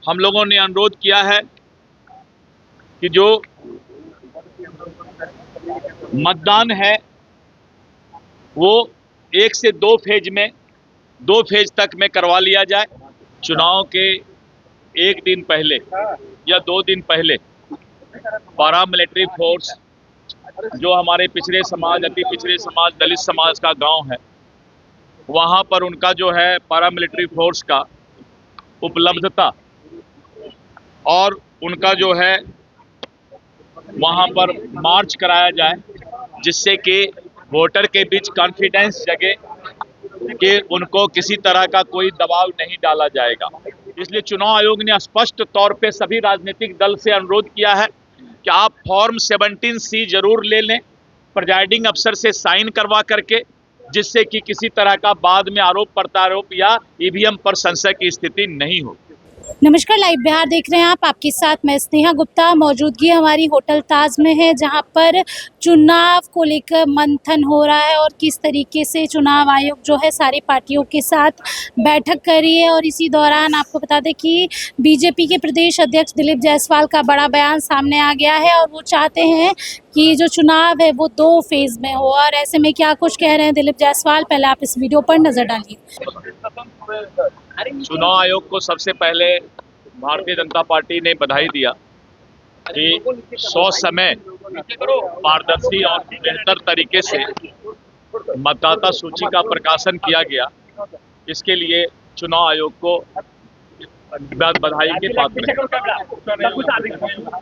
हम लोगों ने अनुरोध किया है कि जो मतदान है वो 1 से 2 फेज में 2 फेज तक में करवा लिया जाए। चुनाव के 1 दिन पहले या 2 दिन पहले पैरामिलिट्री फोर्स जो हमारे पिछड़े समाज, अति पिछड़े समाज, दलित समाज का गांव है, वहां पर उनका जो है पैरामिलिट्री फोर्स का उपलब्धता और उनका जो है वहां पर मार्च कराया जाए, जिससे कि वोटर के बीच कॉन्फिडेंस जगे कि उनको किसी तरह का कोई दबाव नहीं डाला जाएगा। इसलिए चुनाव आयोग ने स्पष्ट तौर पे सभी राजनीतिक दल से अनुरोध किया है कि आप फॉर्म 17C जरूर ले लें, प्रिजाइडिंग अफसर से साइन करवा करके, जिससे कि किसी तरह का बाद में आरोप प्रत्यारोप या ईवीएम पर संशय की स्थिति नहीं हो। नमस्कार, लाइव बिहार देख रहे हैं आप। आपके साथ मैं स्नेहा गुप्ता। मौजूदगी हमारी होटल ताज में है, जहां पर चुनाव को लेकर मंथन हो रहा है और किस तरीके से चुनाव आयोग जो है सारी पार्टियों के साथ बैठक कर रही है। और इसी दौरान आपको बता दें कि बीजेपी के प्रदेश अध्यक्ष दिलीप जायसवाल का बड़ा बयान सामने आ गया है और वो चाहते हैं कि जो चुनाव है वो 2 फेज में हो। और ऐसे में क्या कुछ कह रहे हैं दिलीप जायसवाल, पहले आप इस वीडियो पर नजर डालिए। चुनाव आयोग को सबसे पहले भारतीय जनता पार्टी ने बधाई दिया कि समय पारदर्शी और बेहतर तरीके से मतदाता सूची का प्रकाशन किया गया। इसके लिए चुनाव आयोग को बधाई के पात्र हैं।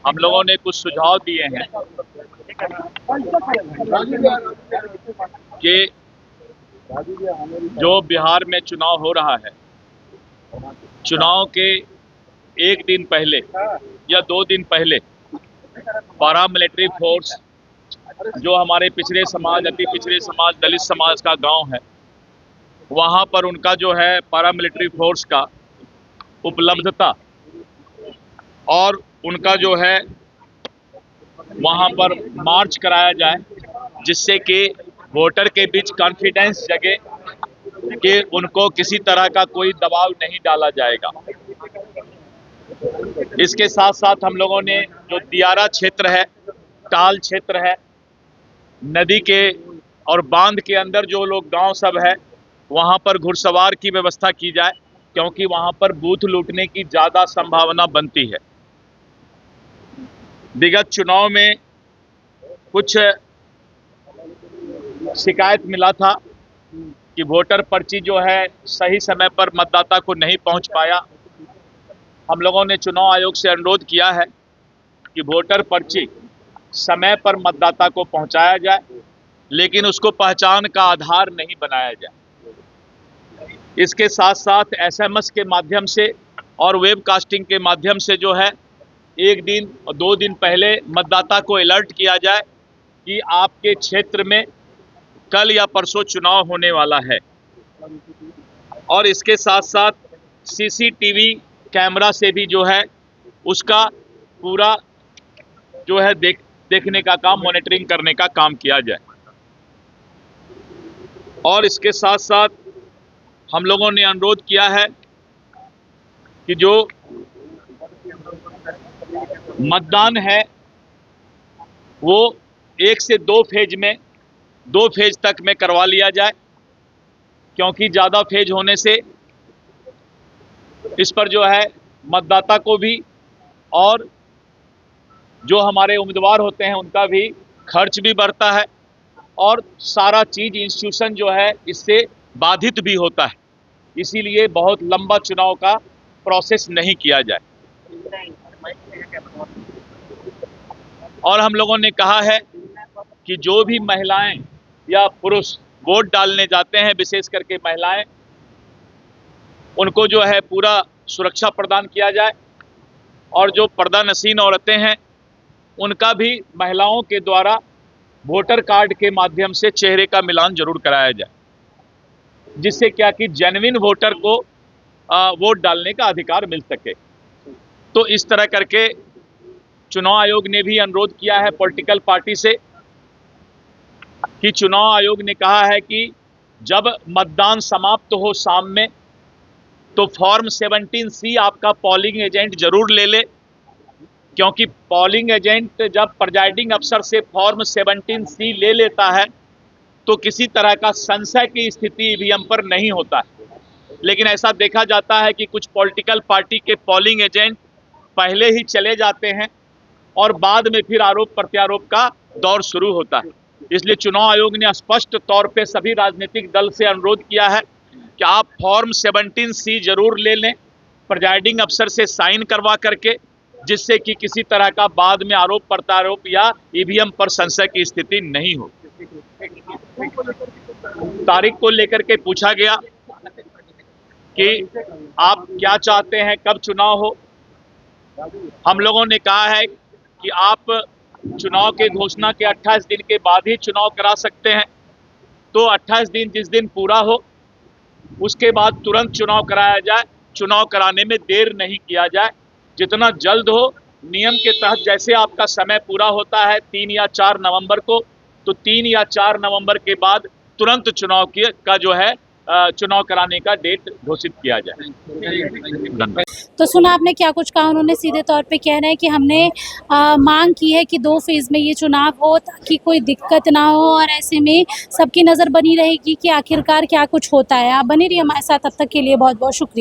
हम लोगों ने कुछ सुझाव दिए हैं कि जो बिहार में चुनाव हो रहा है, चुनाव के 1 दिन पहले या 2 दिन पहले पैरामिलिट्री फोर्स जो हमारे पिछड़े समाज, अति पिछड़े समाज, दलित समाज का गांव है, वहां पर उनका जो है पैरामिलिट्री फोर्स का उपलब्धता और उनका जो है वहां पर मार्च कराया जाए, जिससे कि वोटर के बीच कॉन्फिडेंस जगे कि उनको किसी तरह का कोई दबाव नहीं डाला जाएगा। इसके साथ साथ हम लोगों ने जो दियारा क्षेत्र है, टाल क्षेत्र है, नदी के और बांध के अंदर जो लोग गांव सब है, वहां पर घुड़सवार की व्यवस्था की जाए, क्योंकि वहां पर बूथ लूटने की ज्यादा संभावना बनती है। विगत चुनाव में कुछ शिकायत मिला था कि वोटर पर्ची जो है सही समय पर मतदाता को नहीं पहुंच पाया। हम लोगों ने चुनाव आयोग से अनुरोध किया है कि वोटर पर्ची समय पर मतदाता को पहुंचाया जाए, लेकिन उसको पहचान का आधार नहीं बनाया जाए। इसके साथ साथ एसएमएस के माध्यम से और वेबकास्टिंग के माध्यम से जो है 1 दिन और 2 दिन पहले मतदाता को अलर्ट किया जाए कि आपके क्षेत्र में कल या परसों चुनाव होने वाला है। और इसके साथ साथ सीसीटीवी कैमरा से भी जो है उसका पूरा जो है देखने का काम, मॉनिटरिंग करने का काम किया जाए। और इसके साथ साथ हम लोगों ने अनुरोध किया है कि जो मतदान है वो 1 से 2 फेज में 2 फेज तक में करवा लिया जाए, क्योंकि ज़्यादा फेज होने से इस पर जो है मतदाता को भी और जो हमारे उम्मीदवार होते हैं उनका भी खर्च भी बढ़ता है और सारा चीज़ इंस्टीट्यूशन जो है इससे बाधित भी होता है। इसीलिए बहुत लंबा चुनाव का प्रोसेस नहीं किया जाए। और हम लोगों ने कहा है कि जो भी महिलाएं या पुरुष वोट डालने जाते हैं, विशेष करके महिलाएं, उनको जो है पूरा सुरक्षा प्रदान किया जाए। और जो पर्दानशीन औरतें हैं उनका भी महिलाओं के द्वारा वोटर कार्ड के माध्यम से चेहरे का मिलान जरूर कराया जाए, जिससे क्या कि जेन्युइन वोटर को वोट डालने का अधिकार मिल सके। तो इस तरह करके चुनाव आयोग ने भी अनुरोध किया है पॉलिटिकल पार्टी से कि चुनाव आयोग ने कहा है कि जब मतदान समाप्त हो शाम में, तो फॉर्म 17C आपका पोलिंग एजेंट जरूर ले ले, क्योंकि पोलिंग एजेंट जब प्रिजाइडिंग अफसर से फॉर्म 17C ले लेता है तो किसी तरह का संशय की स्थिति ईवीएम पर नहीं होता है। लेकिन ऐसा देखा जाता है कि कुछ पॉलिटिकल पार्टी के पोलिंग एजेंट पहले ही चले जाते हैं और बाद में फिर आरोप प्रत्यारोप का दौर शुरू होता है। इसलिए चुनाव आयोग ने स्पष्ट तौर पे सभी राजनीतिक दल से अनुरोध किया है कि आप फॉर्म 17C जरूर ले लें, प्रिजाइडिंग अफसर से साइन करवा करके, जिससे कि किसी तरह का बाद में आरोप प्रत्यारोप या ईवीएम पर संशय की स्थिति नहीं हो। तारीख को लेकर के पूछा गया कि आप क्या चाहते हैं, कब चुनाव हो। हम लोगों ने कहा है कि आप चुनाव के घोषणा के 28 दिन के बाद ही चुनाव करा सकते हैं। तो 28 दिन जिस दिन पूरा हो उसके बाद तुरंत चुनाव कराया जाए, चुनाव कराने में देर नहीं किया जाए, जितना जल्द हो। नियम के तहत जैसे आपका समय पूरा होता है 3 या 4 नवंबर को, तो 3 या 4 नवंबर के बाद तुरंत चुनाव का जो है चुनाव कराने का डेट घोषित किया जाए। तो सुना आपने क्या कुछ कहा, उन्होंने सीधे तौर पे कह रहे हैं कि हमने मांग की है कि 2 फेज में ये चुनाव हो ताकि कोई दिक्कत ना हो, और ऐसे में सबकी नज़र बनी रहेगी कि आखिरकार क्या कुछ होता है। आप बने रहिए हमारे साथ, तब तक के लिए बहुत बहुत शुक्रिया।